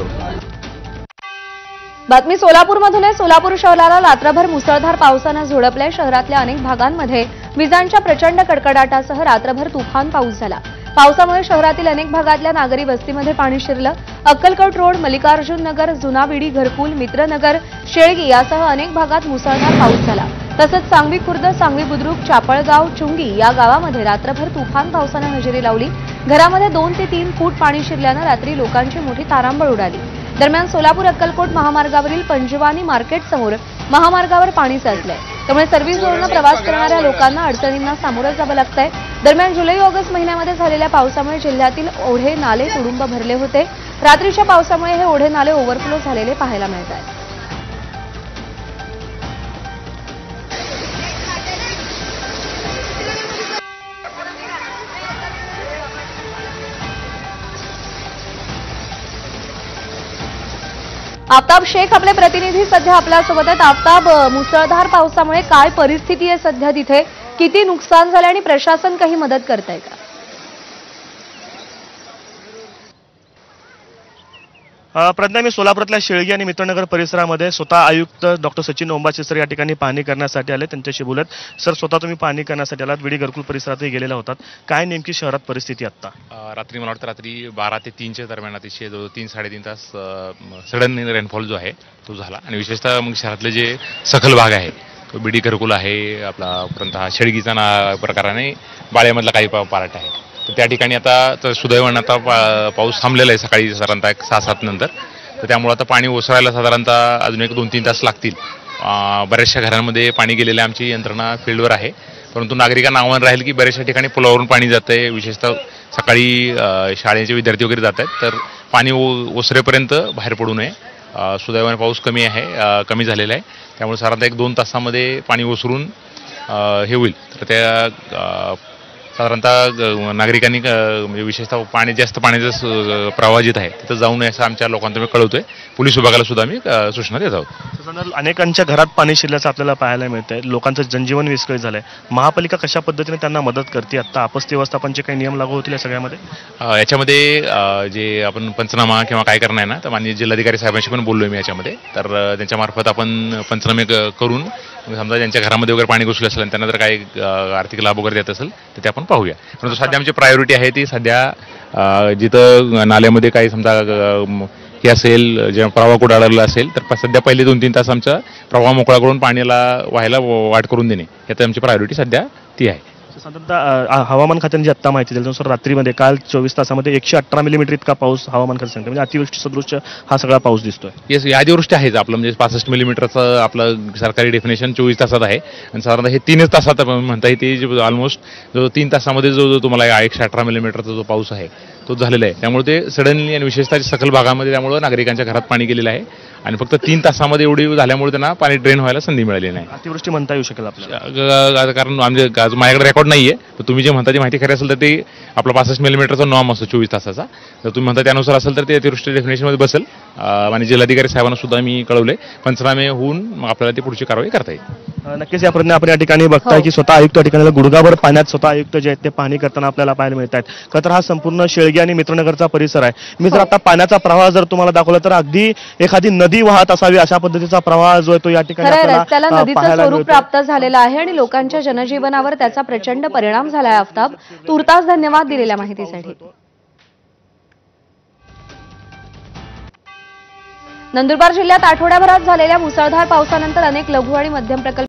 करू। बातमी सोलापूरमधून आहे। सोलापूर शहराला रात्रभर मुसळधार पावसाने झोडपले। शहरातल्या अनेक भागांमध्ये विजांच्या प्रचंड कडकडाटासह रात्रभर तुफान पाऊस झाला। पावसामुळे शहरातील अनेक भागातल्या नागरी वस्तीमध्ये पाणी शिरलं। अक्कलकोट रोड, मल्लिकार्जुन नगर, जुनाविडी, घरकुल, मित्रनगर, शेळगी यासह अनेक भागात मुसळधार पाऊस झाला। तसंच सांगवी खुर्द, सांगवी बुद्रुक, चापळगाव, चुंगी या गावामध्ये रात्रभर तुफान पावसाने हजेरी लावली। घरामध्ये 2 ते 3 फूट पाणी शिरल्यानं रात्री लोकांची मोठी तारांबळ उडाली। दरम्यान सोलापूर अक्कलकोट महामार्गावरील पंजवानी मार्केट समोर महामार्गावर पाणी साचलंय, त्यामुळे सर्व्हिस रोडनं प्रवास करणाऱ्या लोकांना अडचणींना सामोरं जावं लागतंय। दरम्यान जुलै-ऑगस्ट महिन्यामध्ये झालेल्या पावसामुळे जिल्ह्यातील ओढे नाले तुडुंब भरले होते। रात्रीच्या पावसामुळे हे ओढे नाले ओव्हरफ्लो झालेले पाहायला मिळत आहेत। आफ्ताब शेख आपले प्रतिनिधी सध्या आपल्यासोबत आहेत। आफ्ताब, मुसळधार पावसामुळे काय परिस्थिती आहे सध्या तिथे? किती नुकसान झाले आणि प्रशासन काही मदत करतंय का? प्रज्ञा, मी सोलापुरातल्या शेळगी आणि मित्रनगर परिसरामध्ये स्वतः आयुक्त डॉक्टर सचिन ओंबाचे सर या ठिकाणी पाहणी करण्यासाठी आले। त्यांच्याशी बोलत, सर स्वतः तुम्ही पाहणी करण्यासाठी आलात, विडी घरकुल परिसरातही गेलेला होतात, काय नेमकी शहरात परिस्थिती आता? रात्री मला वाटतं रात्री 12 ते 3च्या दरम्यान अतिशय 3-3.5 तास सडन रेनफॉल जो आहे तो झाला आणि विशेषतः मग शहरातले जे सखल भाग आहे तो विडी घरकुल आहे आपला, परंतु हा शेळगीचा प्रकार आणि बाळ्यामधला काही पार्ट आहे, तर त्या ठिकाणी आता सुदैवानं आता पाऊस थांबलेला आहे सकाळी साधारणतः 6-7 नंतर, तर त्यामुळे आता पाणी ओसरायला साधारणतः अजून 1-2-3 तास लागतील। बऱ्याचशा घरांमध्ये पाणी गेलेलं आमची यंत्रणा फील्डवर आहे, परंतु नागरिकांना आव्हान राहील की बऱ्याचशा ठिकाणी पुलावरून पाणी जात आहे, विशेषतः सकाळी शाळेचे विद्यार्थी वगैरे जात आहेत, तर पाणी ओसरेपर्यंत बाहेर पडू नये। सुदैवाने पाऊस कमी झालेला आहे, त्यामुळे साधारणतः 1-2 तासामध्ये पाणी ओसरून हे होईल, तर त्या साधारणतः नागरिकांनी विशेषतः जास्त पाण्याचा प्रवाह जिथं आहे तिथं जाऊ नये असं आमच्या लोकांना मी कळवतोय। पोलीस विभागाला सुद्धा आम्ही सूचना देत आहोत। अनेकांच्या घरात पाणी शिरल्याचं आपल्याला पाहायला मिळतंय, लोकांचं जनजीवन विस्कळीत झालंय, महापालिका कशा पद्धतीने त्यांना मदत करते? आता आपत्ती व्यवस्थापनचे काही नियम लागू होतील या सगळ्यामध्ये? याच्यामध्ये जे आपण पंचनामा किंवा काय करणार ना, तर माननीय जिल्हाधिकारी साहेबांशी पण बोललोय मी याच्यामध्ये, तर त्यांच्या मार्फत आपण पंचनामे करून समजा ज्यांच्या घरामध्ये वगैरे पाणी घुसलं असेल आणि त्यांना जर काही आर्थिक लाभ वगैरे देत असेल तर ते आपण पाहूया। परंतु सध्या आमची प्रायोरिटी आहे ती सध्या जिथं नाल्यामध्ये काही समजा हे असेल, जेव्हा प्रवाह कुठं अडकला असेल तर सध्या पहिले 2-3 तास आमचा प्रवाह मोकळा करून पाण्याला व्हायला वाट करून देणे, यात आमची प्रायोरिटी सध्या ती आहे। साधारणतः हवामान खात्याने जी आत्ता माहिती दिली त्यानुसार रात्रीमध्ये काल 24 तासामध्ये 118 मिलीमीटर इतका पाऊस हवामान खाते सांगते, म्हणजे अतिवृष्टी सदृश हा सगळा पाऊस दिसतोय। येस, अतिवृष्टी आहेच आपलं, म्हणजे 65 मिलीमीटरचं आपलं सरकारी डेफिनेशन 24 तासात आहे आणि साधारणतः हे 3 तासात म्हणता येते ऑलमोस्ट जो 3 तासामध्ये जो तुम्हाला 118 मिलीमीटरचा जो पाऊस आहे तो झालेला आहे, त्यामुळे ते सडनली आणि विशेषतः सखल भागामध्ये त्यामुळे नागरिकांच्या घरात पाणी गेलेलं आहे आणि फक्त 3 तासामध्ये एवढी झाल्यामुळे त्यांना पाणी ड्रेन व्हायला संधी मिळाली नाही। अतिवृष्टी म्हणता येऊ शकेल आपल्याला, कारण माझ्याकडे रेकॉर्ड नाहीये, तर तुम्ही जे म्हणता ती माहिती खरी असेल तर ते आपला 65 मिलीमीटरचा नॉर्म असतो 24 तासाचा, तर तुम्ही म्हणता त्यानुसार असेल तर ते अतिवृष्टी डेफिनेशनमध्ये बसेल आणि जिल्हाधिकारी साहेबांना सुद्धा मी कळवले, पंचनामे होऊन मग आपल्याला ती पुढची कारवाई करता येईल। नक्कीच या प्रश्न आपण या ठिकाणी बघताय की स्वतः आयुक्त या ठिकाणी गुडघाभर पाण्यात स्वतः आयुक्त जे आहेत ते पाहणी करताना आपल्याला पाहायला मिळत आहेत। खरं तर हा संपूर्ण शेळगी आणि मित्रनगरचा परिसर आहे। मी जर आता पाण्याचा प्रवाह जर तुम्हाला दाखवला तर अगदी एखादी नदी वाहत असावी अशा पद्धतीचा प्रवाह जो आहे तो या ठिकाणी रस्त्याला नदीचं स्वरूप प्राप्त झालेलं आहे आणि लोकांच्या जनजीवनावर त्याचा प्रचंड परिणाम झालाय। आफ्ताब, तुर्तास धन्यवाद दिलेल्या माहितीसाठी। नंदुरबार जिल्ह्यात आठवड्याभरात झालेल्या मुसळधार पावसानंतर अनेक लघु आणि मध्यम प्रकल्प